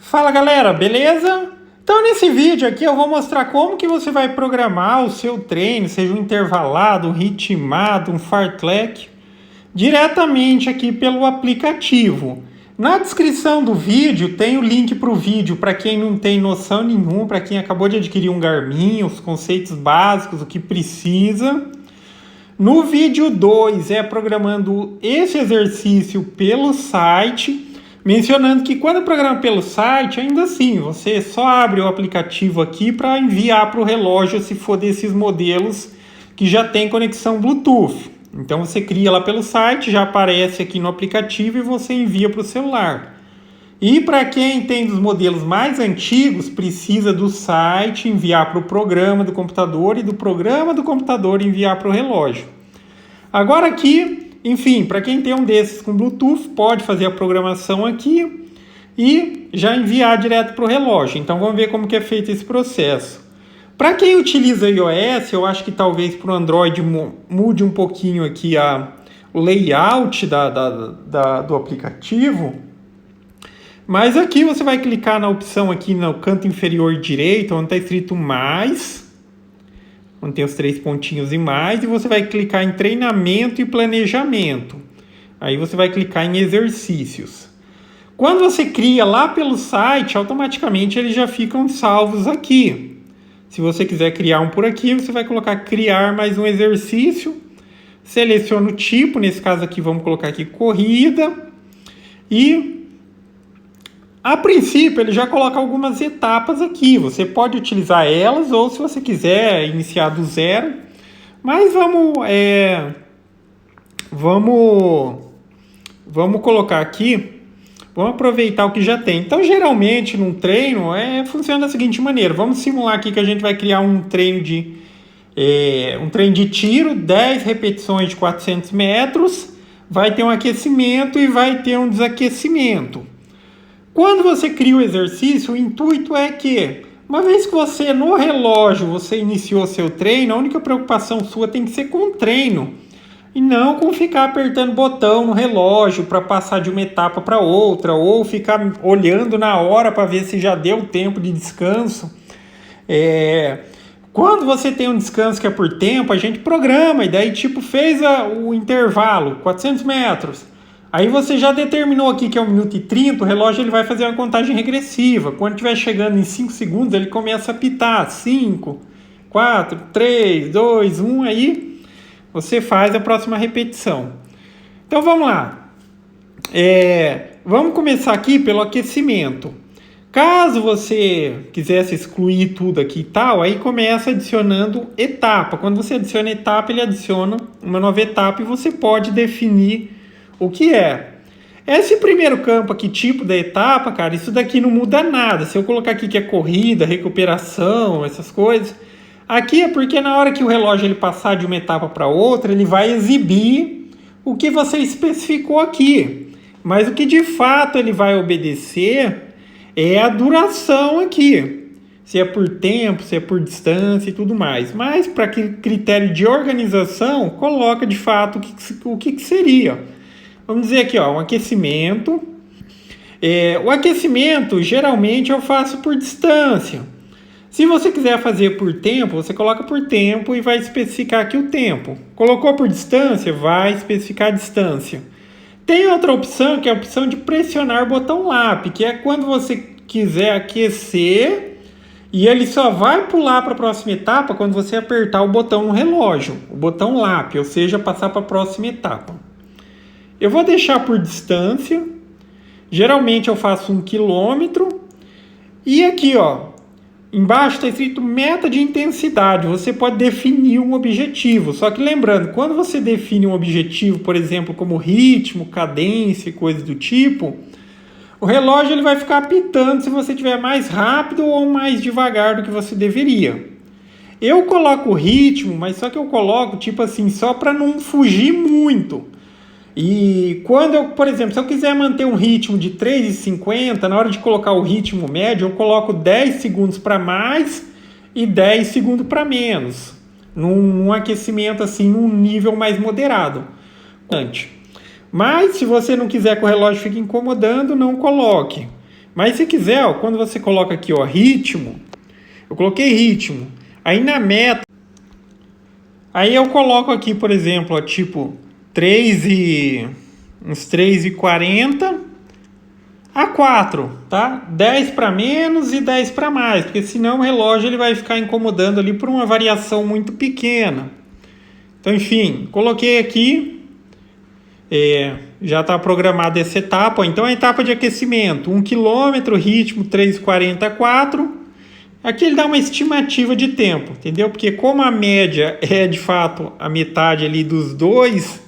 Fala galera, beleza? Então nesse vídeo aqui eu vou mostrar como que você vai programar o seu treino, seja um intervalado, um ritmado, um fartlek, diretamente aqui pelo aplicativo. Na descrição do vídeo tem o link para o vídeo para quem não tem noção nenhuma, para quem acabou de adquirir um Garmin, os conceitos básicos, o que precisa. No vídeo 2 é programando esse exercício pelo site, mencionando que quando programa pelo site, ainda assim, você só abre o aplicativo aqui para enviar para o relógio se for desses modelos que já tem conexão Bluetooth. Então você cria lá pelo site, já aparece aqui no aplicativo e você envia para o celular. E para quem tem dos modelos mais antigos, precisa do site enviar para o programa do computador e do programa do computador enviar para o relógio. Agora aqui, enfim, para quem tem um desses com Bluetooth, pode fazer a programação aqui e já enviar direto para o relógio. Então vamos ver como que é feito esse processo. Para quem utiliza iOS, eu acho que talvez para o Android mude um pouquinho aqui o layout do aplicativo. Mas aqui você vai clicar na opção aqui no canto inferior direito, onde está escrito mais, onde tem os 3 pontinhos e mais, e você vai clicar em treinamento e planejamento. Aí você vai clicar em exercícios. Quando você cria lá pelo site, automaticamente eles já ficam salvos aqui. Se você quiser criar um por aqui, você vai colocar criar mais um exercício, seleciona o tipo, nesse caso aqui vamos colocar aqui corrida, e a princípio ele já coloca algumas etapas aqui, você pode utilizar elas ou se você quiser iniciar do zero, mas vamos colocar aqui. Vamos aproveitar o que já tem. Então, geralmente, num treino, funciona da seguinte maneira. Vamos simular aqui que a gente vai criar um treino de tiro, 10 repetições de 400 metros, vai ter um aquecimento e vai ter um desaquecimento. Quando você cria o exercício, o intuito é que, uma vez que você, no relógio, você iniciou seu treino, a única preocupação sua tem que ser com o treino. E não com ficar apertando botão no relógio para passar de uma etapa para outra, ou ficar olhando na hora para ver se já deu tempo de descanso. Quando você tem um descanso que é por tempo, a gente programa, e daí tipo fez o intervalo, 400 metros. Aí você já determinou aqui que é 1 minuto e 30, o relógio ele vai fazer uma contagem regressiva. Quando estiver chegando em 5 segundos, ele começa a apitar. 5, 4, 3, 2, 1, aí você faz a próxima repetição. Então vamos lá. Vamos começar aqui pelo aquecimento. Caso você quisesse excluir tudo aqui e tal, aí começa adicionando etapa. Quando você adiciona etapa, ele adiciona uma nova etapa e você pode definir o que é. Esse primeiro campo aqui, tipo da etapa, cara, isso daqui não muda nada. Se eu colocar aqui que é corrida, recuperação, essas coisas, aqui é porque na hora que o relógio ele passar de uma etapa para outra, ele vai exibir o que você especificou aqui. Mas o que de fato ele vai obedecer é a duração aqui. Se é por tempo, se é por distância e tudo mais. Mas para critério de organização, coloca de fato o que seria. Vamos dizer aqui, um aquecimento. O aquecimento, geralmente, eu faço por distância. Se você quiser fazer por tempo, você coloca por tempo e vai especificar aqui o tempo. Colocou por distância, vai especificar a distância. Tem outra opção, que é a opção de pressionar o botão LAP, que é quando você quiser aquecer e ele só vai pular para a próxima etapa quando você apertar o botão no relógio, o botão LAP, ou seja, passar para a próxima etapa. Eu vou deixar por distância, geralmente eu faço 1 quilômetro, e aqui, embaixo está escrito meta de intensidade, você pode definir um objetivo, só que lembrando, quando você define um objetivo, por exemplo, como ritmo, cadência e coisas do tipo, o relógio ele vai ficar apitando se você estiver mais rápido ou mais devagar do que você deveria. Eu coloco o ritmo, mas só que eu coloco tipo assim, só para não fugir muito. E quando eu, por exemplo, se eu quiser manter um ritmo de 3,50, na hora de colocar o ritmo médio, eu coloco 10 segundos para mais e 10 segundos para menos, num aquecimento assim, num nível mais moderado. Mas se você não quiser que o relógio fique incomodando, não coloque. Mas se quiser, ó, quando você coloca aqui, ó, ritmo, eu coloquei ritmo. Aí na meta, aí eu coloco aqui, por exemplo, ó, tipo uns 3,40 a 4, tá? 10 para menos e 10 para mais, porque senão o relógio ele vai ficar incomodando ali por uma variação muito pequena. Então, enfim, coloquei aqui, já está programada essa etapa. Então, a etapa de aquecimento, 1 km, ritmo 3,40 a 4. Aqui ele dá uma estimativa de tempo, entendeu? Porque como a média é de fato a metade ali dos dois,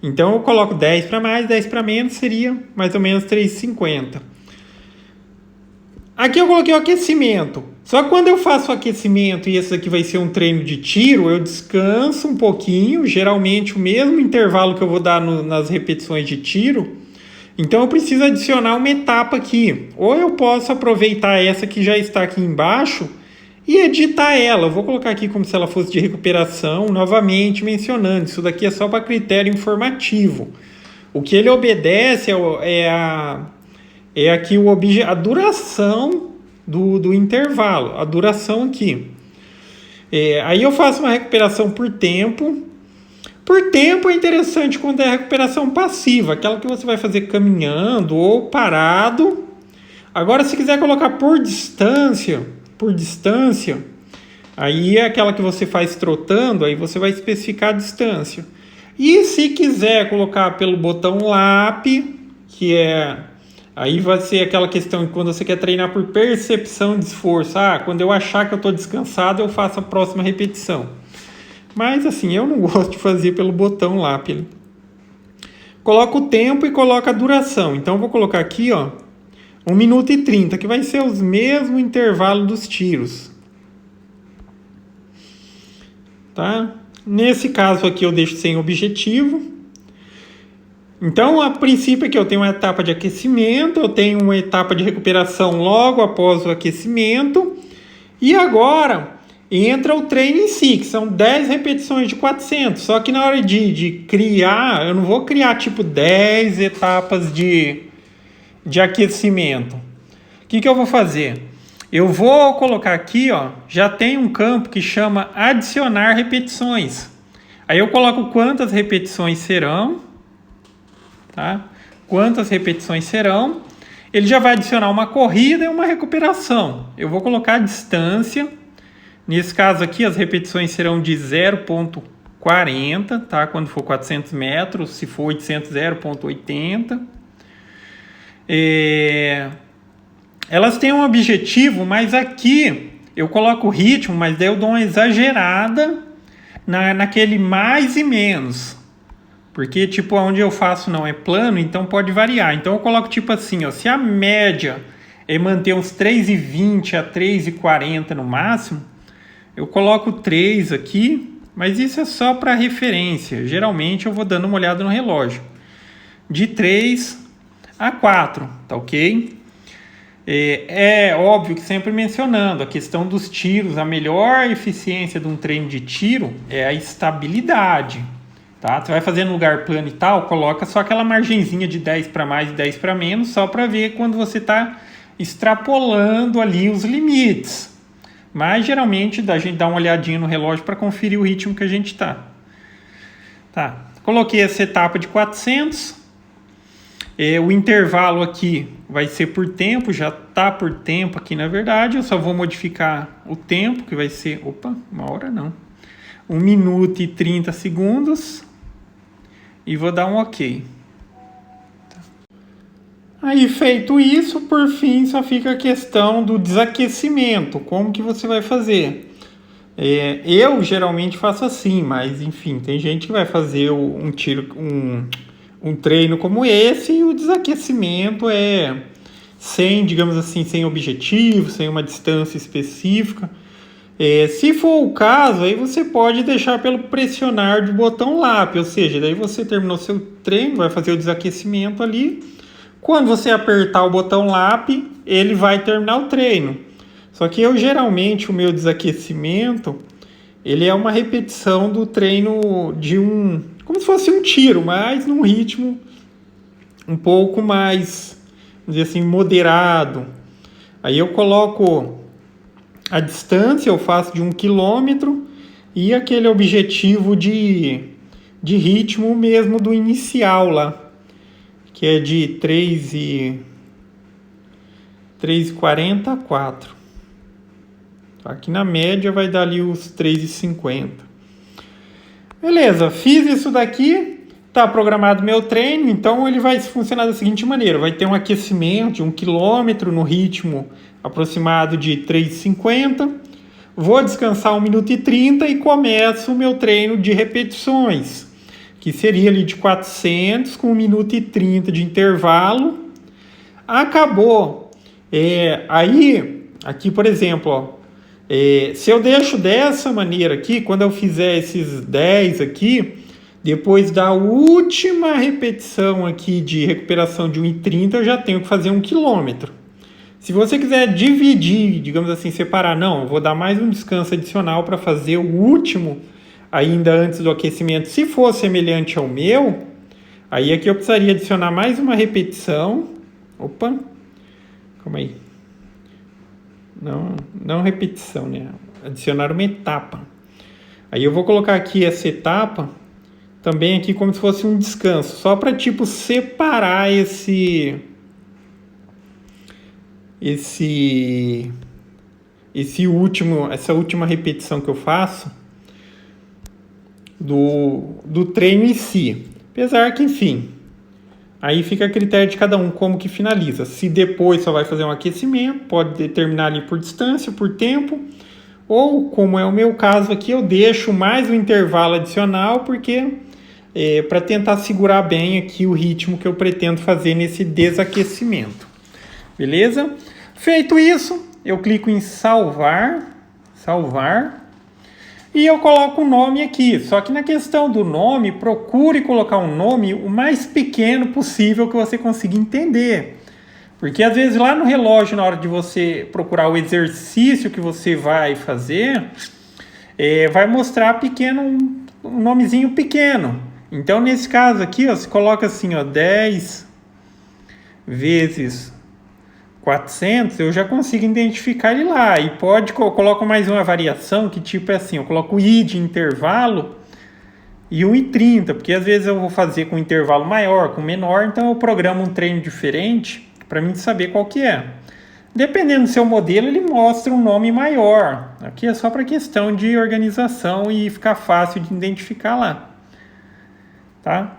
então eu coloco 10 para mais, 10 para menos, seria mais ou menos 3,50. Aqui eu coloquei o aquecimento. Só que quando eu faço o aquecimento e esse aqui vai ser um treino de tiro, eu descanso um pouquinho, geralmente o mesmo intervalo que eu vou dar nas repetições de tiro. Então eu preciso adicionar uma etapa aqui. Ou eu posso aproveitar essa que já está aqui embaixo e editar ela. Eu vou colocar aqui como se ela fosse de recuperação, novamente mencionando. Isso daqui é só para critério informativo. O que ele obedece é aqui a duração do intervalo, a duração aqui. Aí eu faço uma recuperação por tempo. Por tempo é interessante quando é a recuperação passiva, aquela que você vai fazer caminhando ou parado. Agora, se quiser colocar por distância, aí é aquela que você faz trotando, aí você vai especificar a distância. E se quiser colocar pelo botão LAP, aí vai ser aquela questão que quando você quer treinar por percepção de esforço. Quando eu achar que eu estou descansado, eu faço a próxima repetição. Mas assim, eu não gosto de fazer pelo botão LAP. Coloca o tempo e coloca a duração. Então eu vou colocar aqui, ó, 1 minuto e 30, que vai ser os mesmos intervalos dos tiros. Tá? Nesse caso aqui eu deixo sem objetivo. Então, a princípio aqui eu tenho uma etapa de aquecimento, eu tenho uma etapa de recuperação logo após o aquecimento. E agora entra o treino em si, que são 10 repetições de 400. Só que na hora de criar, eu não vou criar tipo 10 etapas de aquecimento. O que eu vou fazer? Eu vou colocar aqui, ó, já tem um campo que chama adicionar repetições. Aí eu coloco quantas repetições serão, tá? Quantas repetições serão. Ele já vai adicionar uma corrida e uma recuperação. Eu vou colocar a distância. Nesse caso aqui, as repetições serão de 0,40, tá? Quando for 400 metros, se for 800, 0,80. Elas têm um objetivo, mas aqui eu coloco o ritmo, mas daí eu dou uma exagerada naquele mais e menos. Porque, tipo, onde eu faço não é plano, então pode variar. Então eu coloco tipo assim, ó, se a média é manter uns 3,20 a 3,40 no máximo, eu coloco 3 aqui, mas isso é só para referência. Geralmente eu vou dando uma olhada no relógio. De 3 a 4, tá ok? É óbvio que sempre mencionando a questão dos tiros, a melhor eficiência de um treino de tiro é a estabilidade. Tá? Você vai fazer no lugar plano e tal, coloca só aquela margenzinha de 10 para mais e 10 para menos, só para ver quando você está extrapolando ali os limites. Mas geralmente a gente dá uma olhadinha no relógio para conferir o ritmo que a gente está. Tá. Coloquei essa etapa de 400. O intervalo aqui vai ser por tempo, já está por tempo aqui na verdade. Eu só vou modificar o tempo, que vai ser... uma hora não. 1 minuto e 30 segundos. E vou dar um OK. Aí, feito isso, por fim, só fica a questão do desaquecimento. Como que você vai fazer? Eu geralmente faço assim, mas enfim, tem gente que vai fazer um treino como esse e o desaquecimento é sem, digamos assim, sem objetivo, sem uma distância específica. Se for o caso, aí você pode deixar pelo pressionar do botão LAP, ou seja, daí você terminou seu treino, vai fazer o desaquecimento ali. Quando você apertar o botão LAP, ele vai terminar o treino. Só que geralmente, o meu desaquecimento, ele é uma repetição do treino como se fosse um tiro, mas num ritmo um pouco mais dizer assim, moderado. Aí eu coloco a distância, eu faço de 1 quilômetro e aquele objetivo de ritmo mesmo do inicial lá, que é de 3,40 a 4. Aqui na média vai dar ali os 3,50. Beleza, fiz isso daqui, tá programado meu treino, então ele vai funcionar da seguinte maneira: vai ter um aquecimento de 1 quilômetro no ritmo aproximado de 3,50, vou descansar 1 minuto e 30 e começo o meu treino de repetições, que seria ali de 400 com 1 minuto e 30 de intervalo. Acabou. Aí, aqui por exemplo, ó, se eu deixo dessa maneira aqui, quando eu fizer esses 10 aqui, depois da última repetição aqui de recuperação de 1,30, eu já tenho que fazer 1 quilômetro. Se você quiser dividir, digamos assim, separar, não, eu vou dar mais um descanso adicional para fazer o último, ainda antes do aquecimento. Se for semelhante ao meu, aí aqui eu precisaria adicionar mais uma repetição. Opa, calma aí. Não repetição, né? Adicionar uma etapa. Aí eu vou colocar aqui essa etapa também aqui como se fosse um descanso, só para tipo separar essa última repetição que eu faço do treino em si. Apesar que, enfim, aí fica a critério de cada um como que finaliza. Se depois só vai fazer um aquecimento, pode determinar ali por distância, por tempo, ou como é o meu caso aqui, eu deixo mais um intervalo adicional, porque para tentar segurar bem aqui o ritmo que eu pretendo fazer nesse desaquecimento. Beleza? Feito isso, eu clico em salvar, e eu coloco o nome aqui. Só que na questão do nome, procure colocar um nome o mais pequeno possível que você consiga entender. Porque às vezes lá no relógio, na hora de você procurar o exercício que você vai fazer, vai mostrar um nomezinho pequeno. Então nesse caso aqui, ó, você coloca assim, ó, 10 vezes 400, eu já consigo identificar ele lá. E coloco mais uma variação que tipo é assim, eu coloco o I de intervalo e 1,30, porque às vezes eu vou fazer com intervalo maior, com menor, então eu programo um treino diferente para mim saber qual que é. Dependendo do seu modelo, ele mostra um nome maior. Aqui é só para questão de organização e ficar fácil de identificar lá. Tá?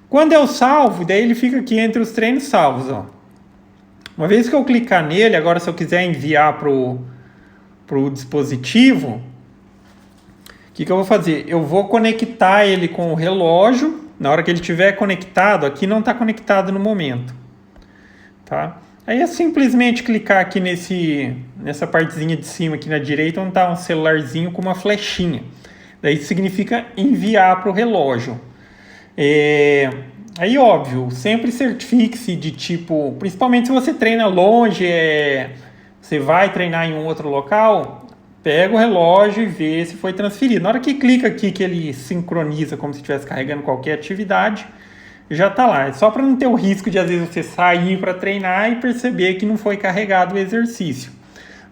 Quando eu salvo, daí ele fica aqui entre os treinos salvos, ó. Uma vez que eu clicar nele, agora se eu quiser enviar para o dispositivo, o que eu vou fazer? Eu vou conectar ele com o relógio. Na hora que ele estiver conectado, aqui não está conectado no momento. Tá? Aí é simplesmente clicar aqui nessa partezinha de cima aqui na direita, onde está um celularzinho com uma flechinha. Daí significa enviar para o relógio. Aí, óbvio, sempre certifique-se de tipo, principalmente se você treina longe, você vai treinar em um outro local, pega o relógio e vê se foi transferido. Na hora que clica aqui, que ele sincroniza como se estivesse carregando qualquer atividade, já está lá. É só para não ter o risco de, às vezes, você sair para treinar e perceber que não foi carregado o exercício.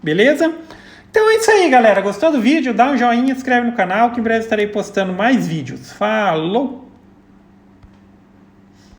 Beleza? Então é isso aí, galera. Gostou do vídeo? Dá um joinha, se inscreve no canal, que em breve estarei postando mais vídeos. Falou!